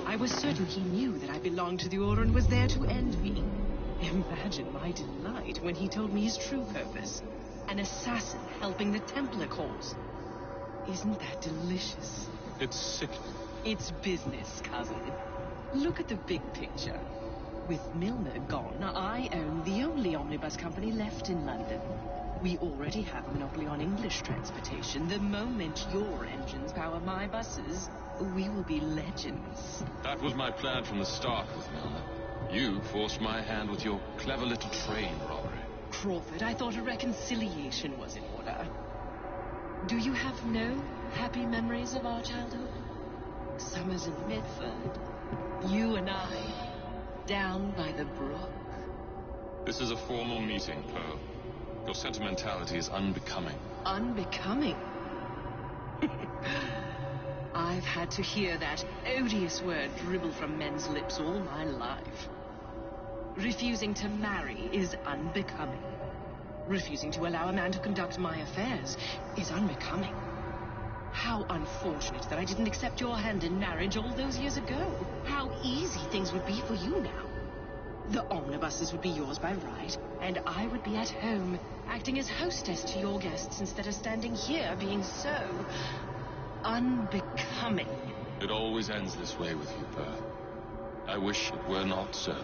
I was certain he knew that I belonged to the Order and was there to end me. Imagine my delight when he told me his true purpose. An assassin helping the Templar cause. Isn't that delicious? It's sickening. It's business, cousin. Look at the big picture. With Milner gone, I own the only omnibus company left in London. We already have a monopoly on English transportation. The moment your engines power my buses, we will be legends. That was my plan from the start with Milner. You forced my hand with your clever little train robbery. Crawford, I thought a reconciliation was in order. Do you have no happy memories of our childhood? Summers in Midford. You and I, down by the brook. This is a formal meeting, Pearl. Your sentimentality is unbecoming. Unbecoming? I've had to hear that odious word dribble from men's lips all my life. Refusing to marry is unbecoming. Refusing to allow a man to conduct my affairs is unbecoming. How unfortunate that I didn't accept your hand in marriage all those years ago. How easy things would be for you now. The omnibuses would be yours by right, and I would be at home, acting as hostess to your guests instead of standing here being so unbecoming. It always ends this way with you, Pearl. I wish it were not so.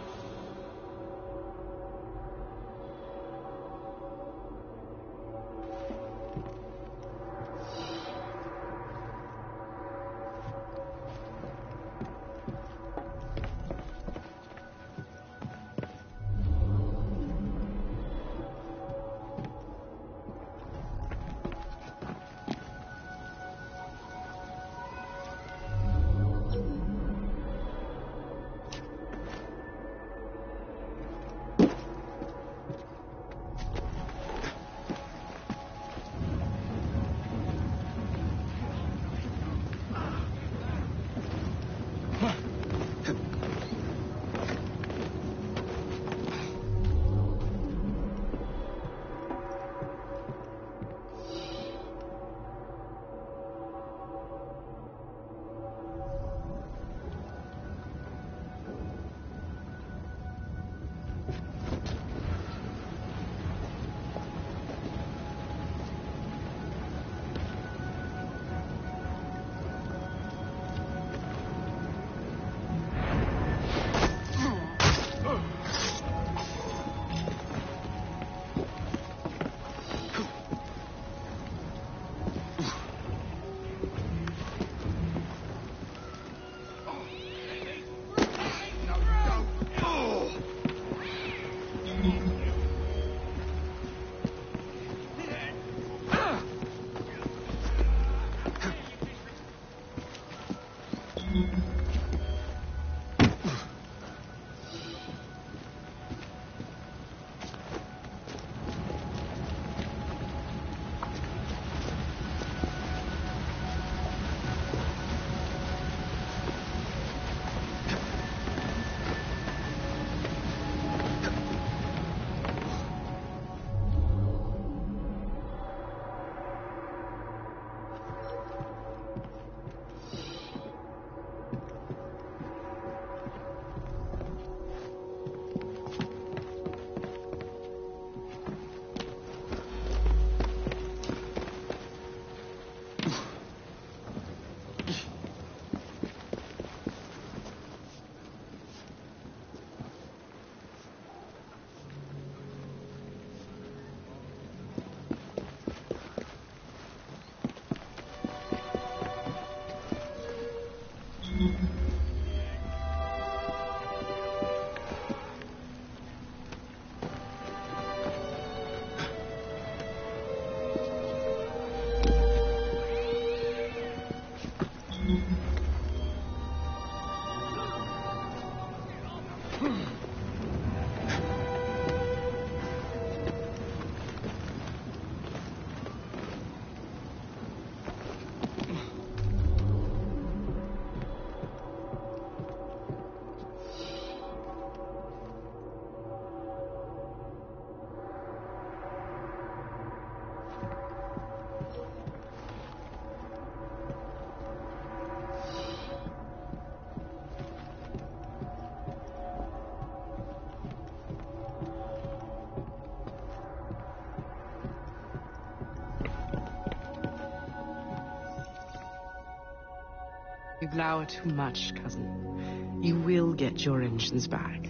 You glower too much, cousin. You will get your engines back.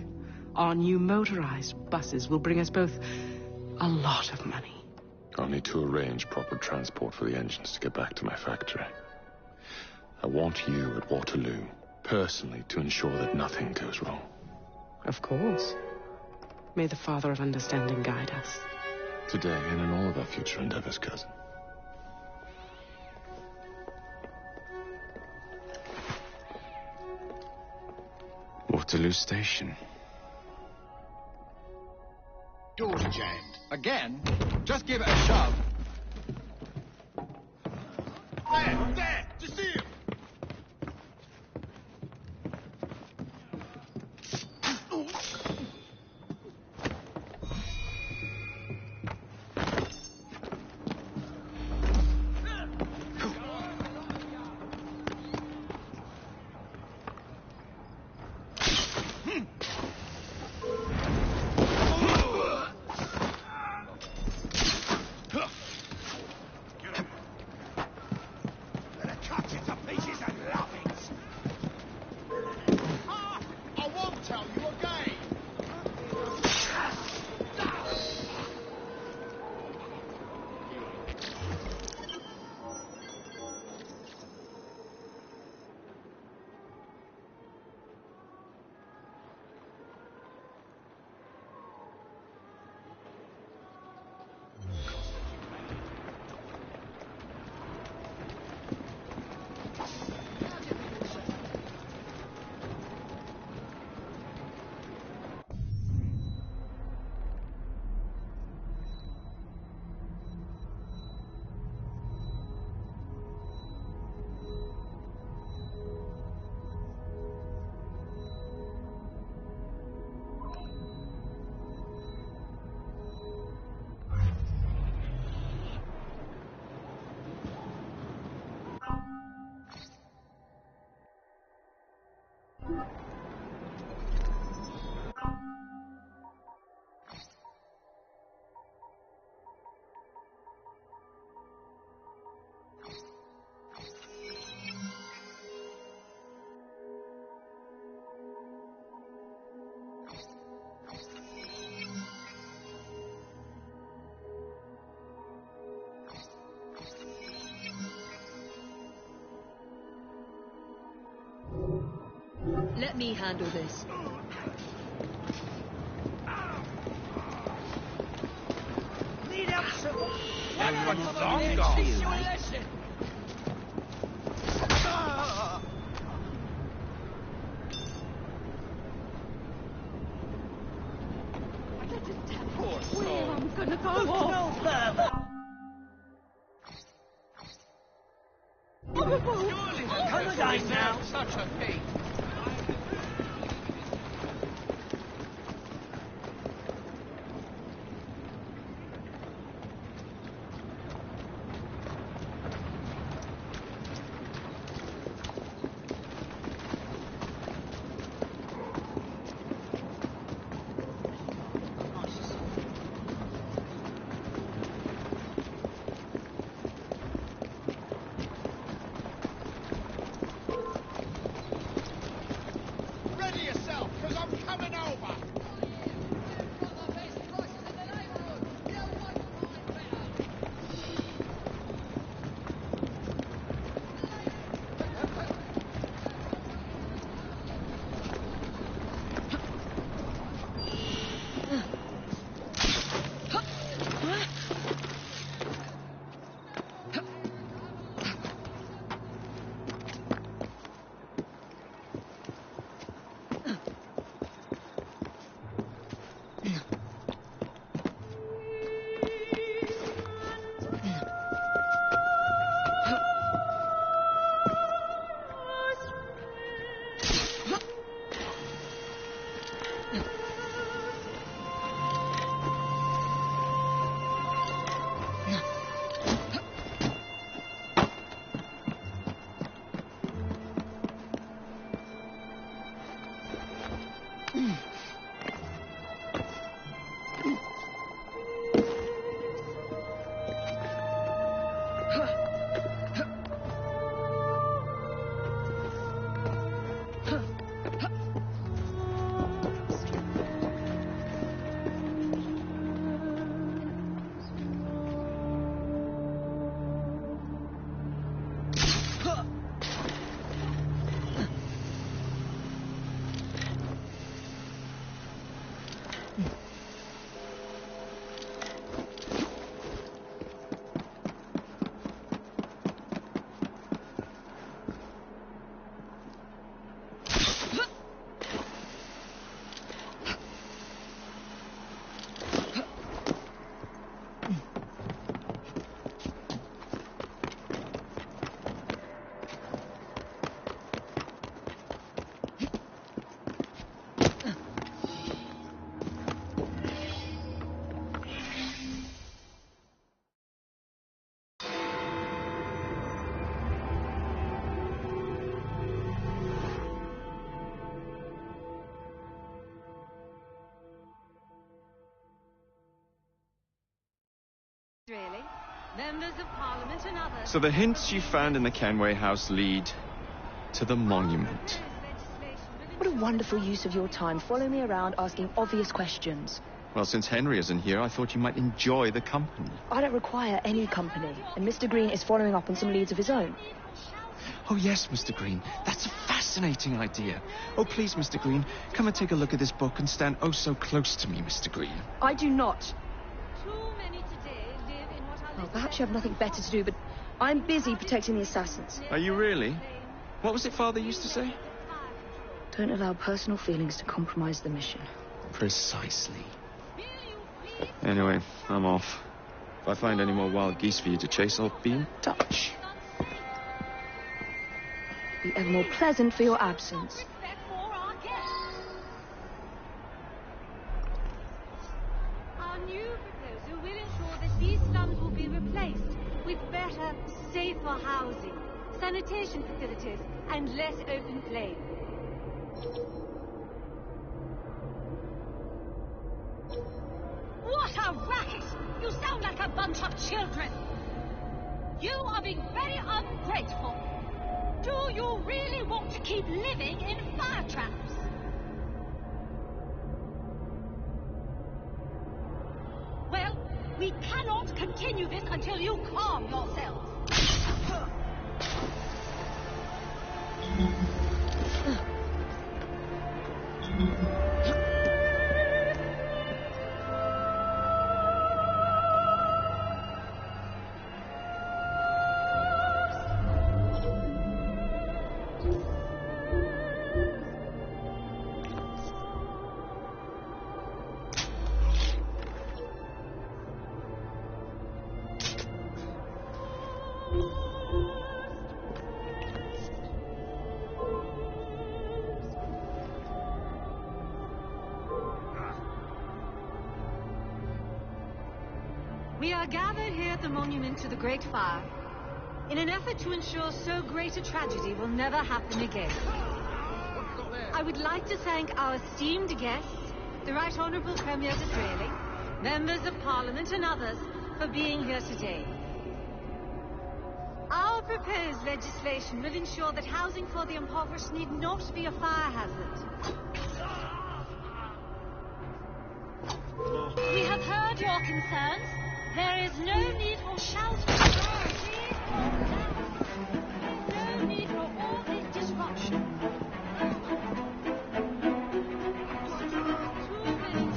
Our new motorized buses will bring us both a lot of money. I'll need to arrange proper transport for the engines to get back to my factory. I want you at Waterloo, personally, to ensure that nothing goes wrong. Of course. May the Father of Understanding guide us. Today and in all of our future endeavors, cousin. Waterloo Station. Door's jammed. Again? Just give it a shove. There! Just see him! Let me handle this. Need help, Sybil? Everyone's long gone. Teach you a lesson. Poor soul. I'm gonna go Look off. no further. Come again now. Such a feat. Ready yourself, because I'm coming over. Disraeli, members of Parliament and others... So the hints you found in the Kenway house lead to the monument. What a wonderful use of your time, following me around asking obvious questions. Well, since Henry isn't here, I thought you might enjoy the company. I don't require any company, and Mr. Green is following up on some leads of his own. Oh, yes, Mr. Green. That's a fascinating idea. Oh, please, Mr. Green, come and take a look at this book and stand oh so close to me, Mr. Green. I do not. Too many today live in what are Well, perhaps you have nothing better to do, but I'm busy protecting the assassins. Are you really? What was it Father used to say? Don't allow personal feelings to compromise the mission. Precisely. Anyway, I'm off. If I find any more wild geese for you to chase, I'll be in touch. Be ever more pleasant for your absence. Our new proposal will ensure that these slums will be replaced with better, safer housing, sanitation facilities, and less open plain. What a racket! You sound like a bunch of children! You are being very ungrateful. Do you really want to keep living in fire traps? Well, we cannot continue this until you calm yourselves. We are gathered here at the monument to the Great Fire in an effort to ensure so great a tragedy will never happen again. I would like to thank our esteemed guests, the Right Honourable Premier Disraeli, members of Parliament and others for being here today. Our proposed legislation will ensure that housing for the impoverished need not be a fire hazard. We have heard your concerns. There is no need for shouting. Please calm down. No need for all this disruption. 2 minutes.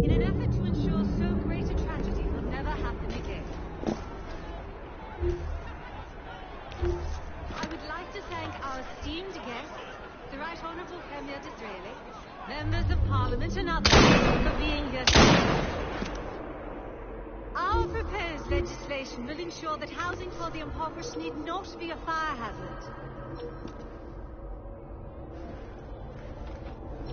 In an effort to ensure so great a tragedy will never happen again. I would like to thank our esteemed guests, the Right Honourable Premier Disraeli, members of Parliament and others for being here today. Our proposed legislation will ensure that housing for the impoverished need not be a fire hazard.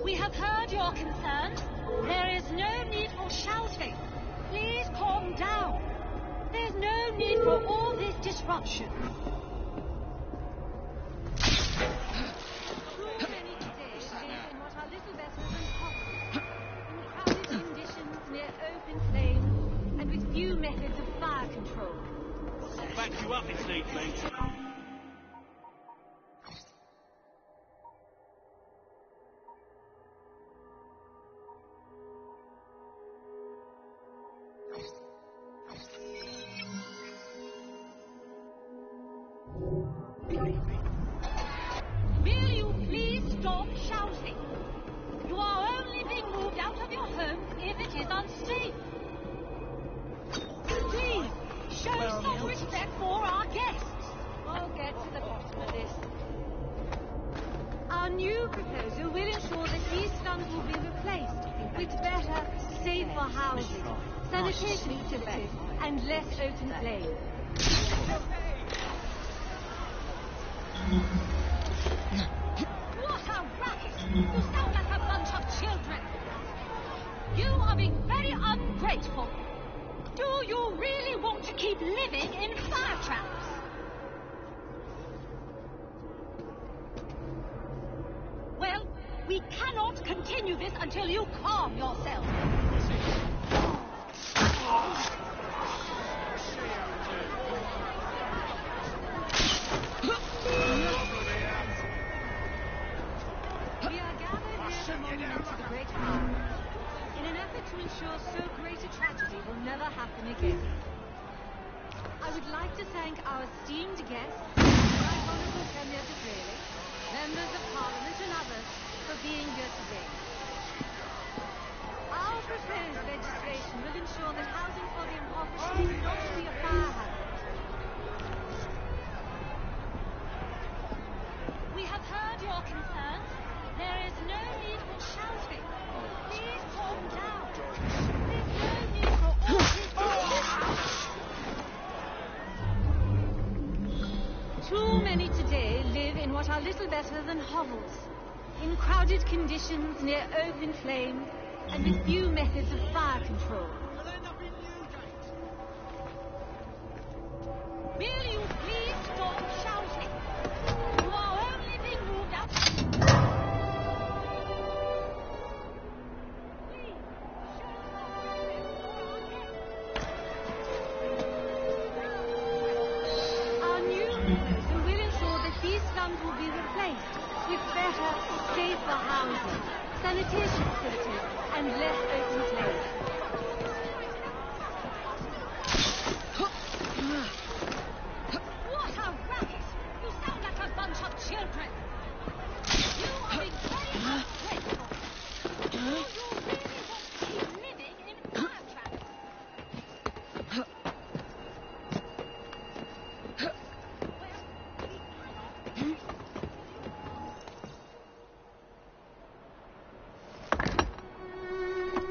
We have heard your concerns. There is no need for shouting. Please calm down. There's no need for all this disruption. back you up if need be. Will you please stop shouting? You are only being moved out of your home if it is unsafe. Please, show some respect for our guests. I'll get to the bottom of this. Our new proposal will ensure that these slums will be replaced with better, safer housing, sanitation facilities, and less open flame. What a racket! You sound like a bunch of children. You are being very ungrateful. Do you really want to keep living in fire traps? Well, we cannot continue this until you calm yourself. We are gathered here at the monument to the Great Fire in an effort to ensure so great a tragedy will never happen again. I would like to thank our esteemed guests, Right Honourable Premier Disraeli, members of Parliament and others, for being here today. Our proposed legislation will ensure that housing for the impoverished will not be a fire hazard. We have heard your concerns. There is no need for shouting. Please calm down. There's no need for all this. Too many today live in what are little better than hovels, in crowded conditions near open flames, and with few methods of fire control. Will you please stop shouting? You are only being moved out. Our new proposal will ensure that these slums will be replaced with better, safer housing, sanitation facilities, and less open flame. What a racket! You sound like a bunch of children. You are being very ungrateful. Do you really want to keep living in fire traps?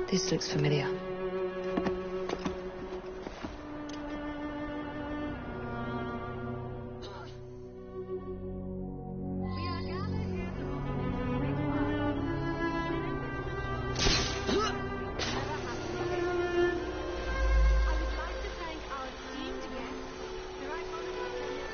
This looks familiar. We are gathered here at the monument to the Great Fire. Never happened again. I would like to thank our esteemed guests, the Right Honourable Premier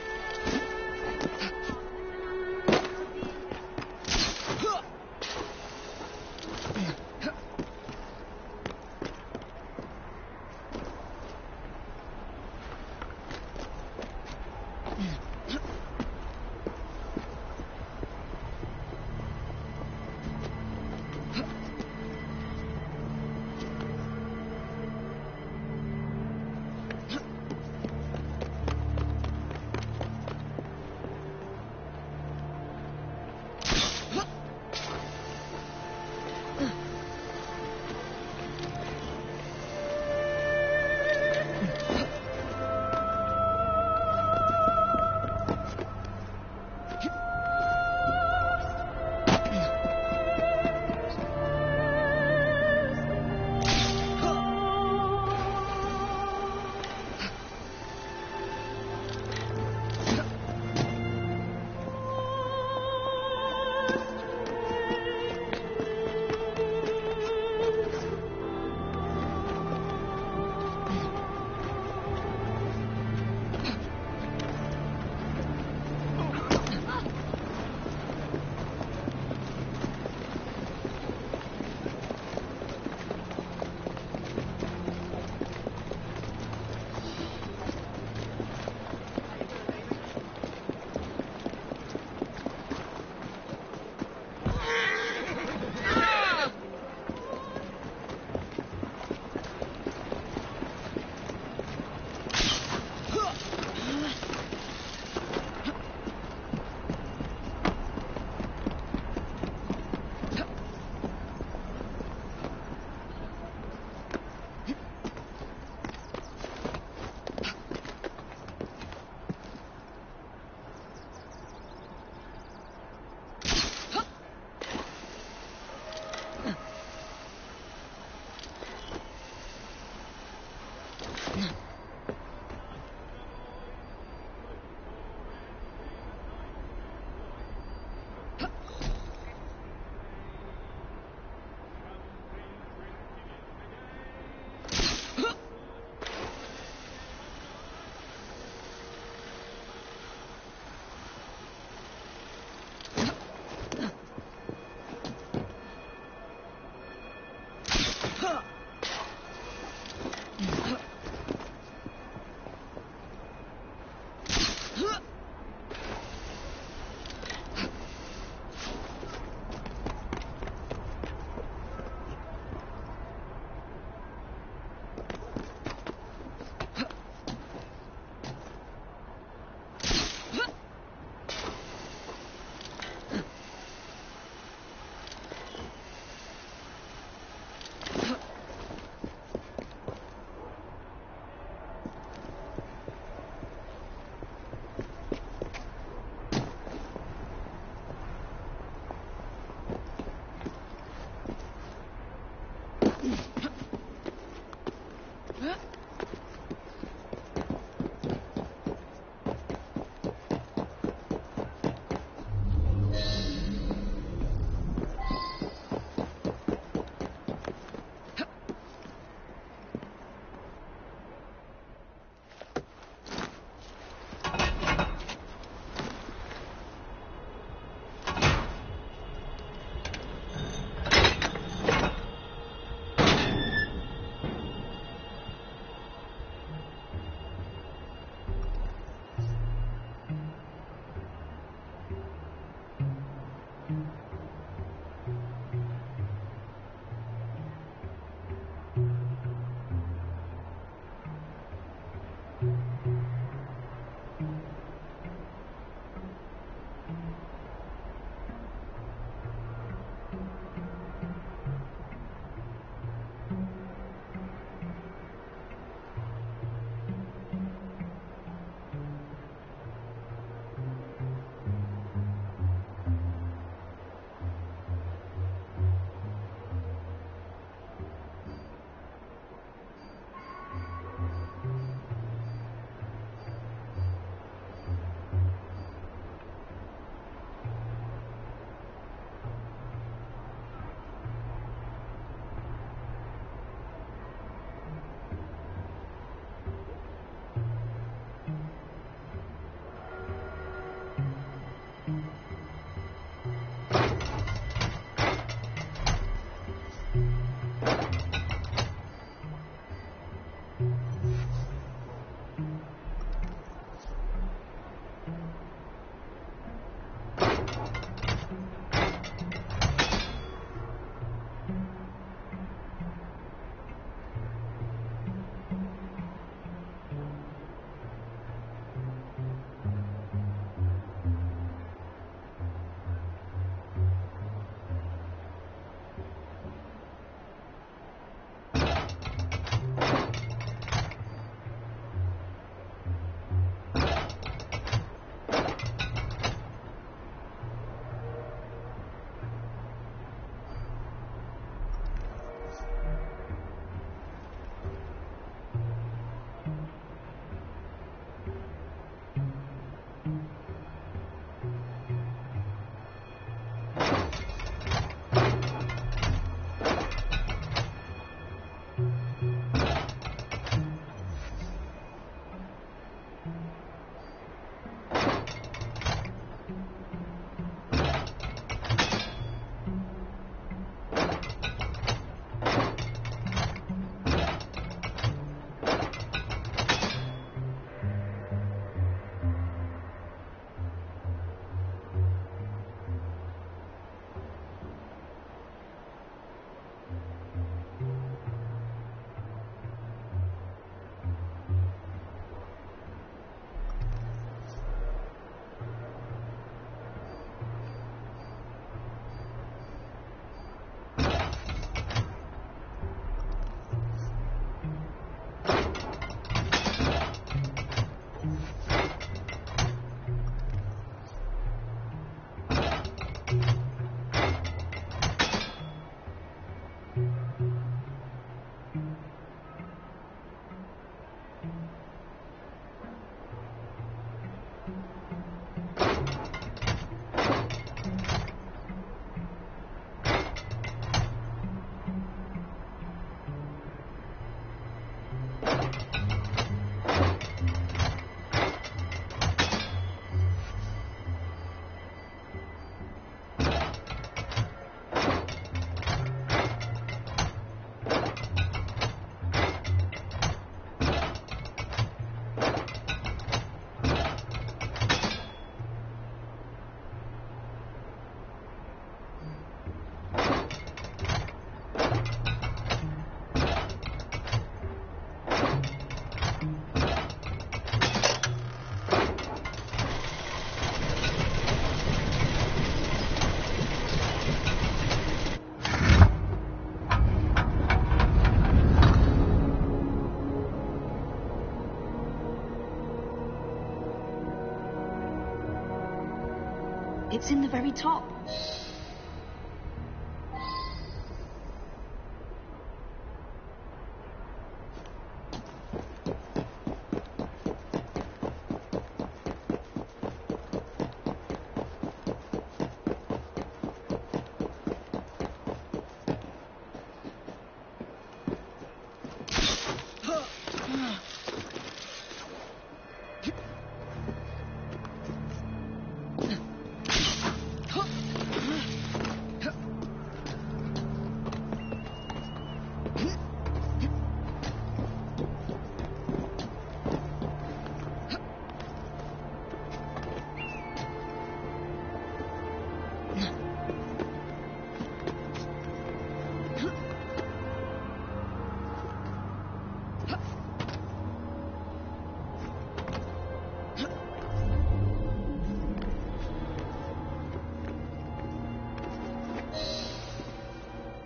It's in the very top.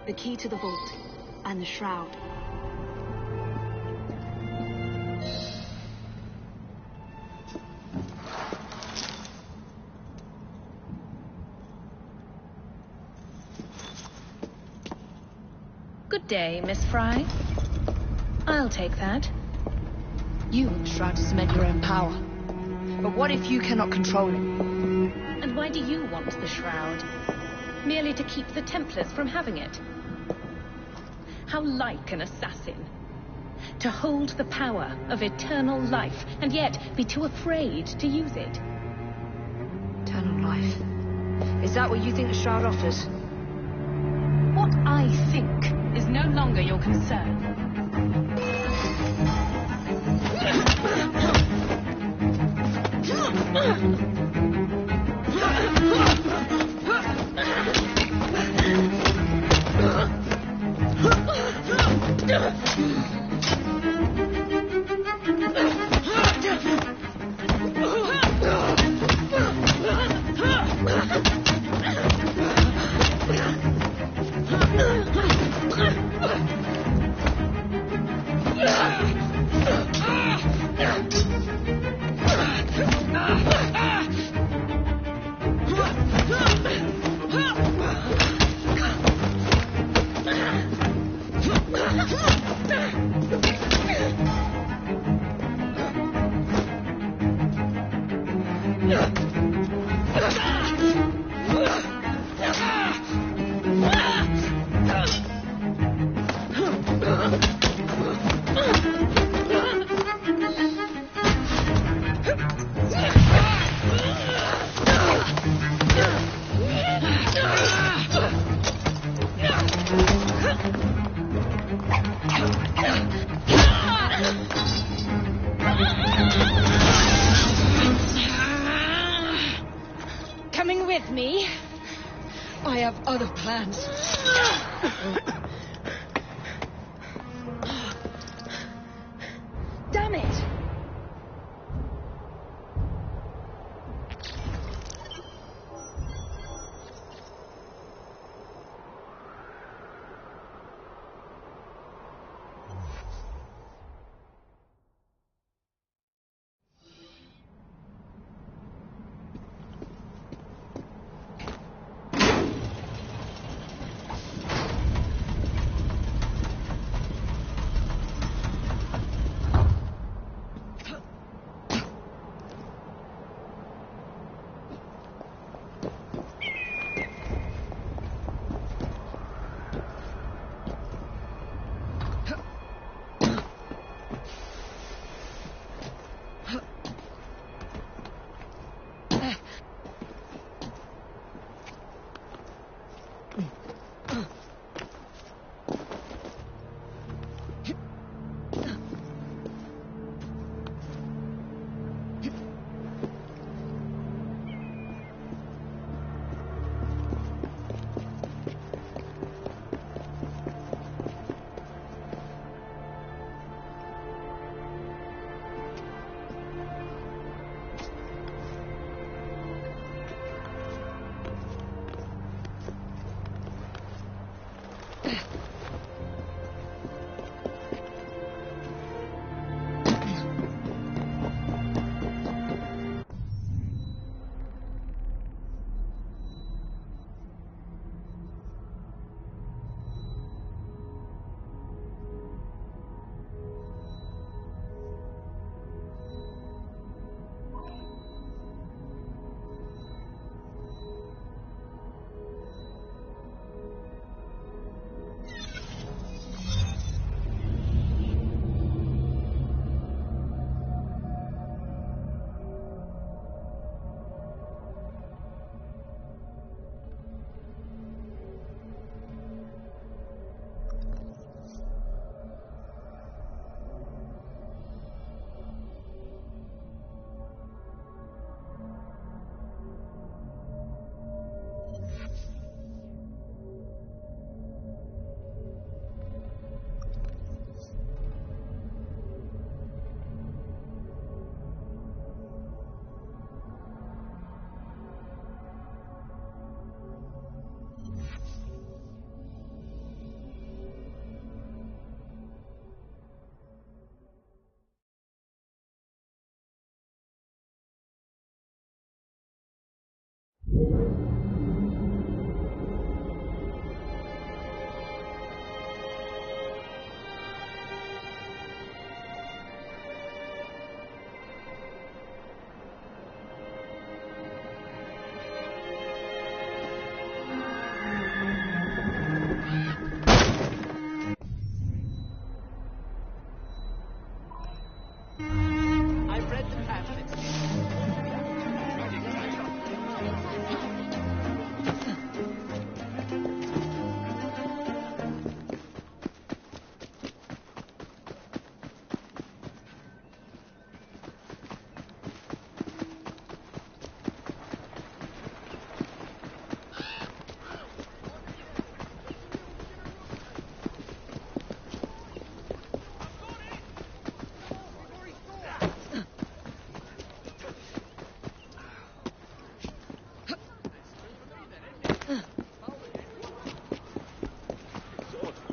the key to the vault, and the shroud. Good day, Miss Fry. I'll take that. You want the shroud to cement your own power. But what if you cannot control it? And why do you want the shroud? Merely to keep the Templars from having it? How like an assassin. To hold the power of eternal life, and yet be too afraid to use it. Eternal life. Is that what you think the shroud offers? What I think is no longer your concern. Coming with me? I have other plans. Damn it!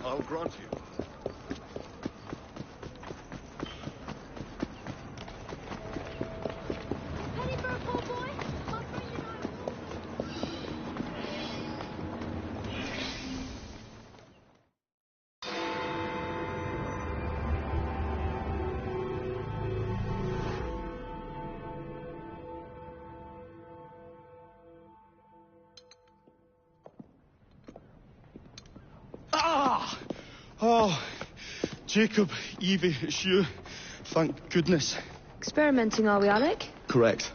I'll grant you. Penny for a poor boy? My friend and I Ah! Oh, Jacob, Evie, it's you. Thank goodness. Experimenting, are we, Alec? Correct.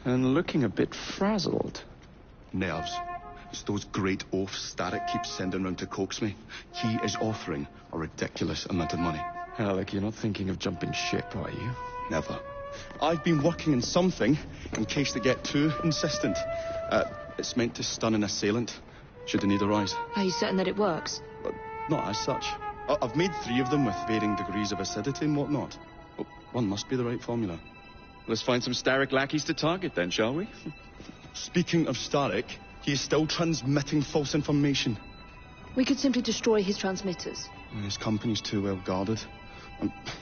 And looking a bit frazzled. Nerves. It's those great oafs Starrick keeps sending round to coax me. He is offering a ridiculous amount of money. Alec, you're not thinking of jumping ship, are you? Never. I've been working on something in case they get too insistent. It's meant to stun an assailant, should the need arise. Are you certain that it works? Not as such. I've made 3 of them with varying degrees of acidity and whatnot. Well, one must be the right formula. Let's find some Starrick lackeys to target then, shall we? Speaking of Starrick, he is still transmitting false information. We could simply destroy his transmitters. His company's too well guarded.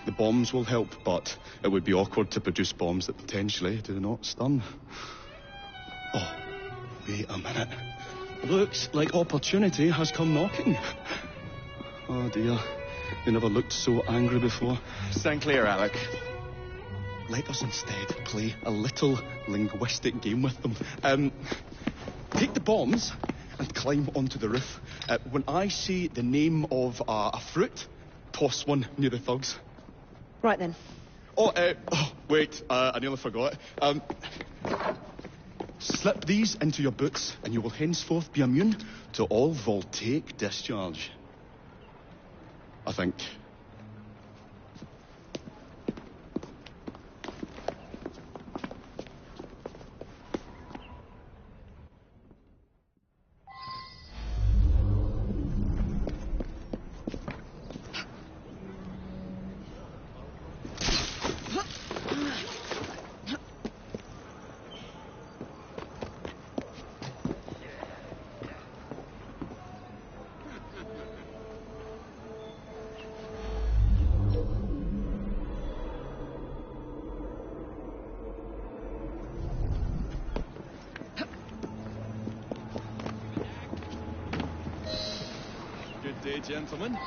The bombs will help, but it would be awkward to produce bombs that potentially do not stun. Oh, wait a minute. Looks like opportunity has come knocking. Oh dear, they never looked so angry before. Stand clear, Alec. Let us instead play a little linguistic game with them. Take the bombs and climb onto the roof. When I say the name of a fruit, toss one near the thugs. Right then. Wait, I nearly forgot. Slip these into your boots and you will henceforth be immune to all voltaic discharge. I think. Good day, gentlemen.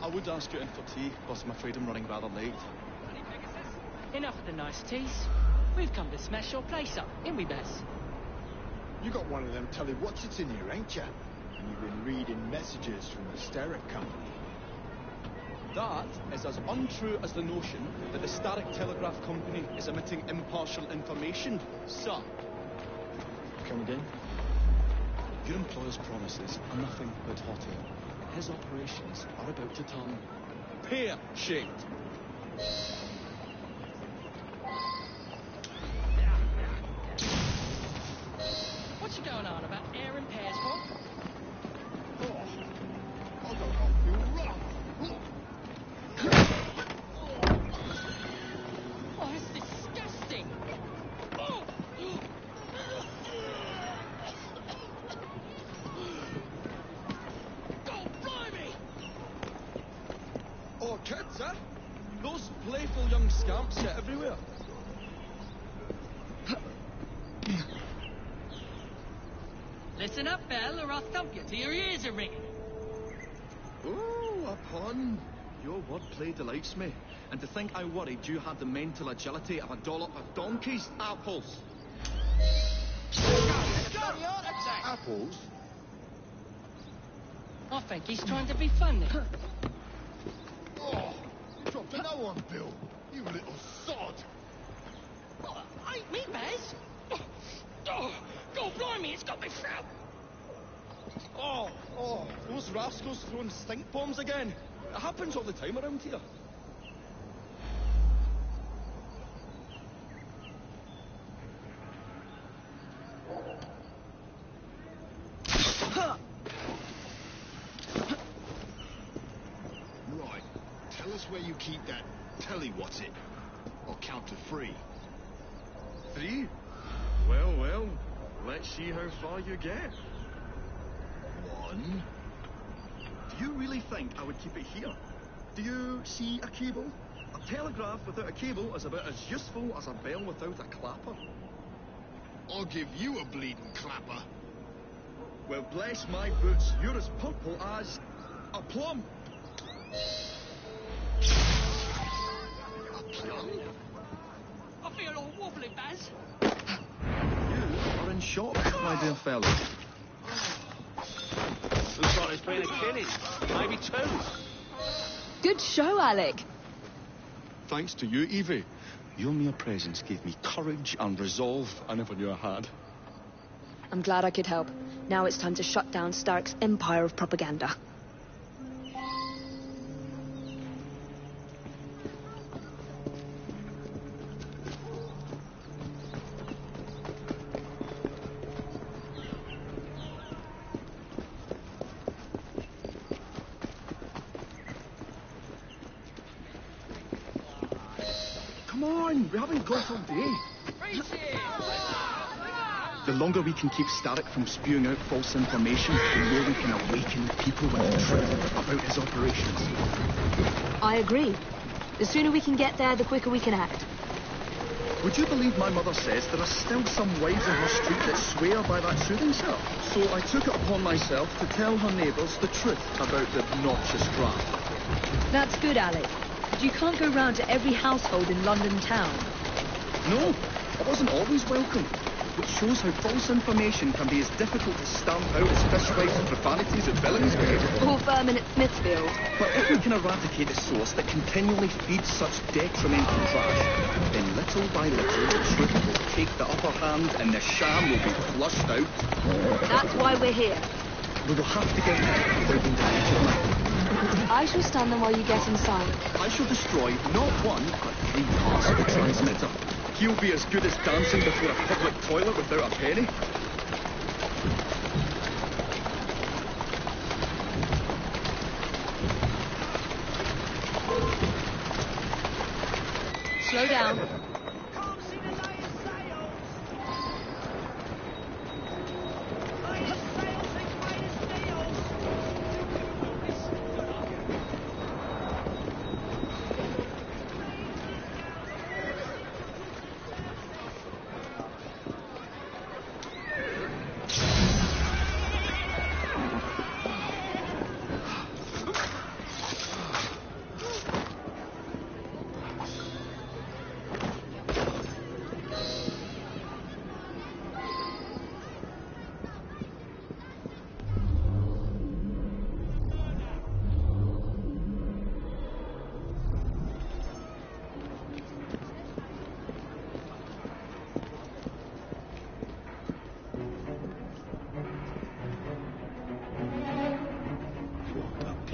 I would ask you in for tea, but I'm afraid I'm running rather late. Enough of the niceties. We've come to smash your place up, ain't we, Bess? You got one of them telly-what's-its in here, ain't you? And you've been reading messages from the Starrick Company. That is as untrue as the notion that the Starrick Telegraph Company is emitting impartial information, sir. Come again? Your employer's promises are nothing but hot air. His operations are about to turn pear-shaped. What you going on about air and pears for? I don't know. Oh, that's disgusting. Oh. Oh, blimey! Oh, kids, eh? Those playful young scamps sit everywhere. Listen up, Belle, or I'll thump you till your ears are ringing. Oh, a pun. Your wordplay delights me. And to think I worried you had the mental agility of a dollop of donkey's apples. Apples? I think he's trying to be funny. Oh, you dropped another one, Bill. You little sod. Oh, ain't me, Baz. Oh, God blimey, it's got me throat. Oh, those rascals throwing stink bombs again. It happens all the time around here. Right. Tell us where you keep that telly-what's-it. I'll count to 3. 3? Well, let's see how far you get. 1. Do you really think I would keep it here? Do you see a cable? A telegraph without a cable is about as useful as a bell without a clapper. I'll give you a bleeding clapper. Well, bless my boots, you're as purple as a plum. A plum? I feel all wobbly, Baz. You are in shock, my dear fellow. Looks like there's been a killing. Maybe 2. Good show, Alec. Thanks to you, Evie. Your mere presence gave me courage and resolve I never knew I had. I'm glad I could help. Now it's time to shut down Stark's empire of propaganda. Come on, we haven't got all day. The longer we can keep Starrick from spewing out false information, the more we can awaken the people with the truth about his operations. I agree. The sooner we can get there, the quicker we can act. Would you believe my mother says there are still some wives in her street that swear by that soothing syrup? So I took it upon myself to tell her neighbours the truth about the obnoxious draught. That's good, Alec. But you can't go round to every household in London town. No, I wasn't always welcome. Which shows how false information can be as difficult to stamp out as fistfights and profanities at Billingsgate. Or vermin at Smithfield. But if we can eradicate the source that continually feeds such detrimental trash, then little by little the truth will take the upper hand and the sham will be flushed out. That's why we're here. We will have to get there without being defeated. I shall stand them while you get inside. I shall destroy not 1, but 3 parts of the transmitter. He'll be as good as dancing before a public toilet without a penny. Slow down.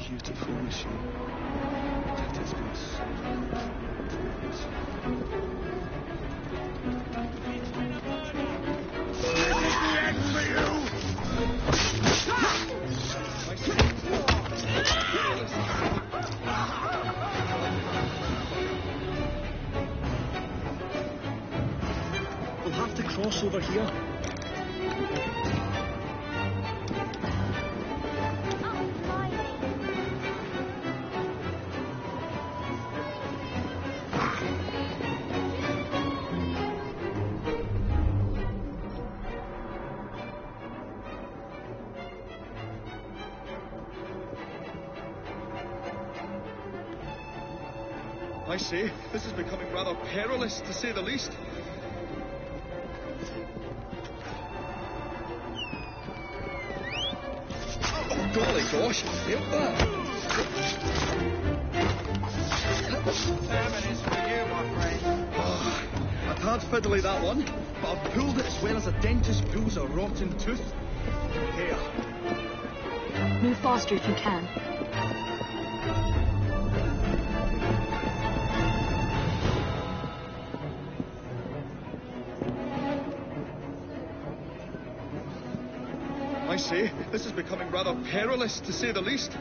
Beautiful machine. It has been so We'll have to cross over here. I say, this is becoming rather perilous, to say the least. Oh, golly gosh, help that! Salmon is for you, my friend. Oh, I've had fiddly that one, but I've pulled it as well as a dentist pulls a rotten tooth. Here. Move faster if you can. I say, this is becoming rather perilous, to say the least.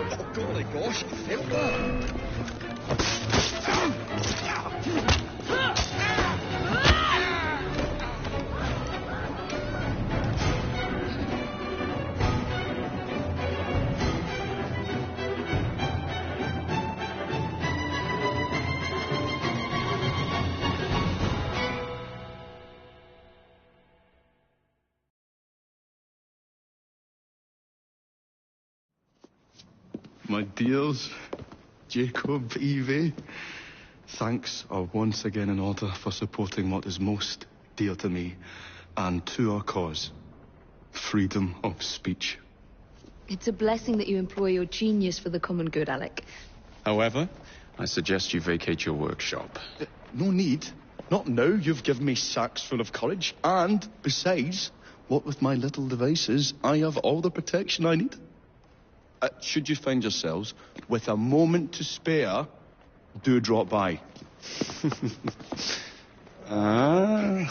Oh, golly gosh, help that! My dears, Jacob, Evie, thanks are once again in order for supporting what is most dear to me and to our cause, freedom of speech. It's a blessing that you employ your genius for the common good, Alec. However, I suggest you vacate your workshop. No need. Not now. You've given me sacks full of courage. And, besides, what with my little devices, I have all the protection I need. Should you find yourselves with a moment to spare, do drop by. Ah.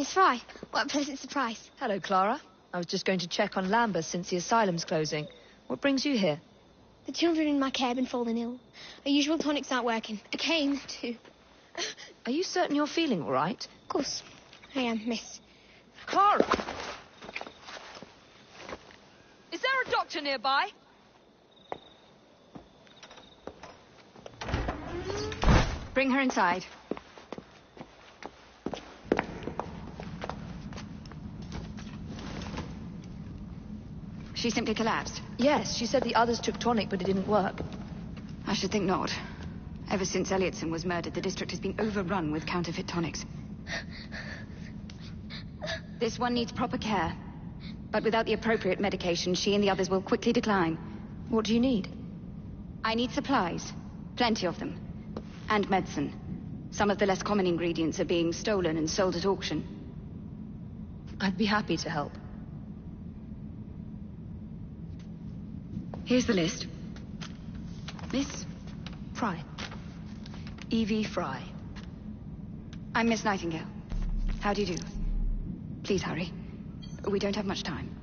Miss Fry, what a pleasant surprise. Hello, Clara. I was just going to check on Lambeth since the asylum's closing. What brings you here? The children in my care have been falling ill. Our usual tonics aren't working. I came to... Are you certain you're feeling all right? Of course, I am, miss. Clara! Is there a doctor nearby? Bring her inside. She simply collapsed. Yes, she said the others took tonic, but it didn't work. I should think not. Ever since Elliotson was murdered, the district has been overrun with counterfeit tonics. This one needs proper care. But without the appropriate medication, she and the others will quickly decline. What do you need? I need supplies. Plenty of them. And medicine. Some of the less common ingredients are being stolen and sold at auction. I'd be happy to help. Here's the list. Miss Fry. Evie Fry. I'm Miss Nightingale. How do you do? Please hurry. We don't have much time.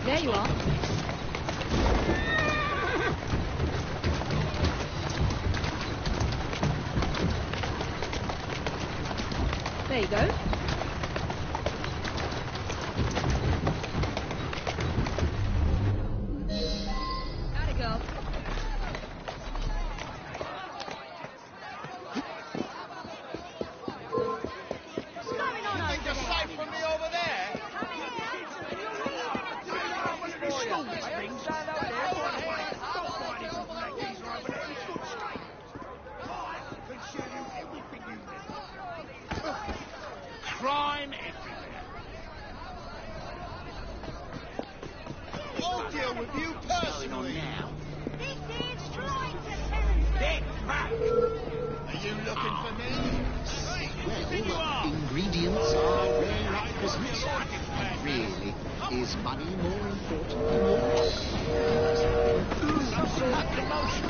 There you are. There you go. Atta girl. What's going on over there? Safe from me over there? Crime everywhere. I'll deal with you personally. Now. This is trying to Big crack. Are you looking for me? Well, ingredients are rare at business. Really, is money more important than yours? Some sort of promotion.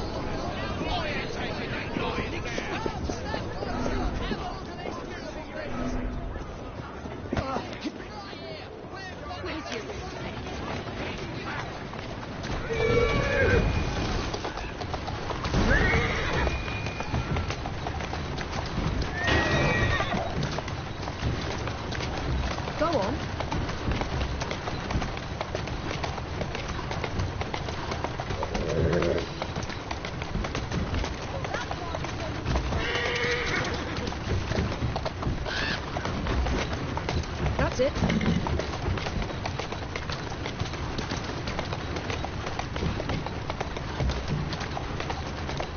I ain't taking that lying again. Go on. That's it.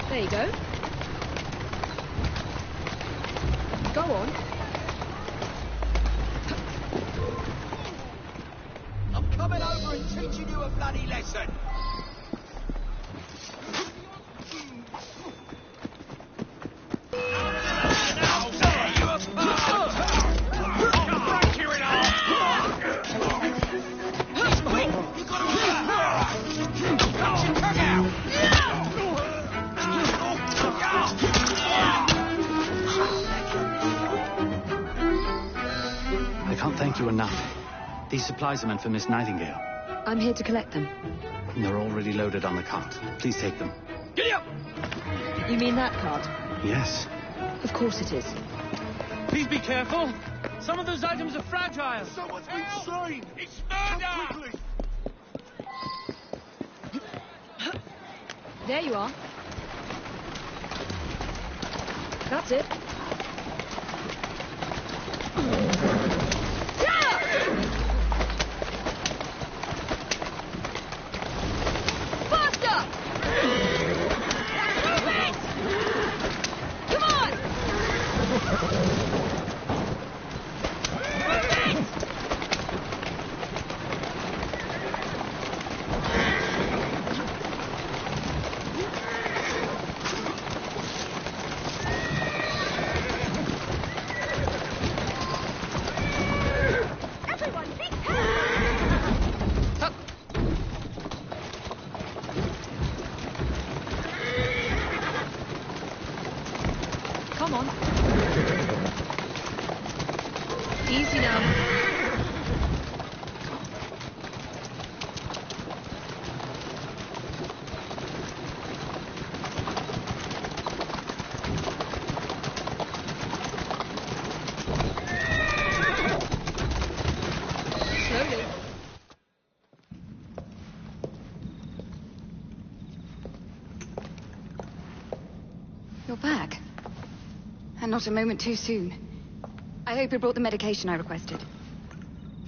There you go. Go on. I'm coming over and teaching you a bloody lesson. through enough. These supplies are meant for Miss Nightingale. I'm here to collect them. They're already loaded on the cart. Please take them. Giddy up! You mean that cart? Yes. Of course it is. Please be careful. Some of those items are fragile. Someone's been slain! It's murder! Come quickly! There you are. That's it. Faster! Move it! Come on! Move it! Come on. Easy now. Slowly. You're back. And not a moment too soon. I hope you brought the medication I requested.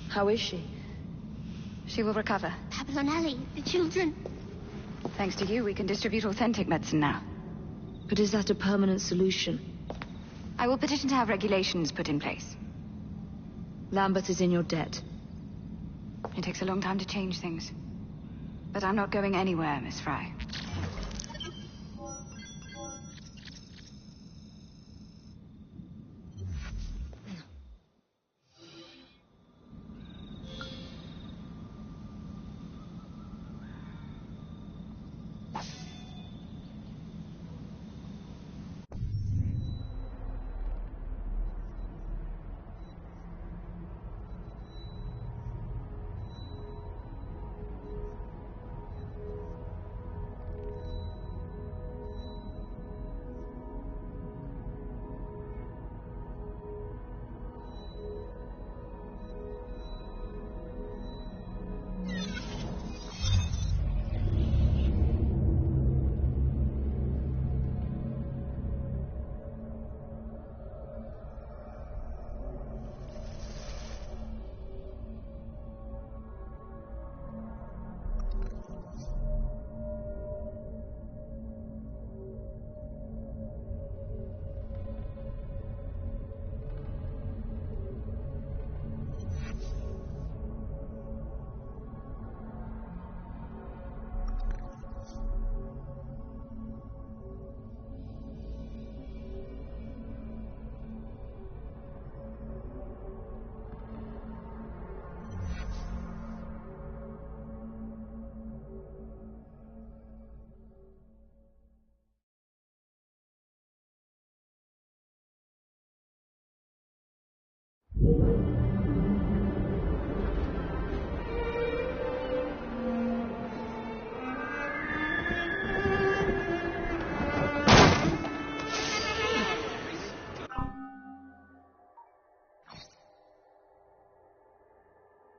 How is she? She will recover. Pablo and Ellie, the children. Thanks to you, we can distribute authentic medicine now. But is that a permanent solution? I will petition to have regulations put in place. Lambeth is in your debt. It takes a long time to change things. But I'm not going anywhere, Miss Fry.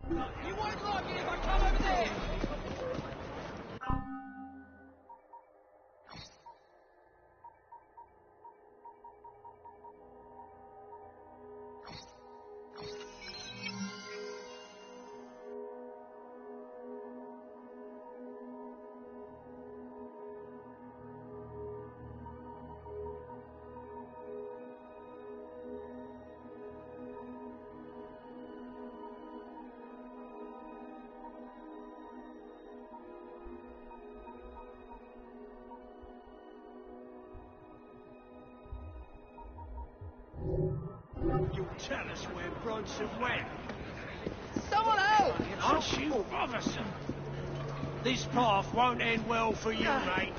You won't like it if I come over there! You'll tell us where Bronson went. Someone help! Aren't you bothersome? This path won't end well for you, mate.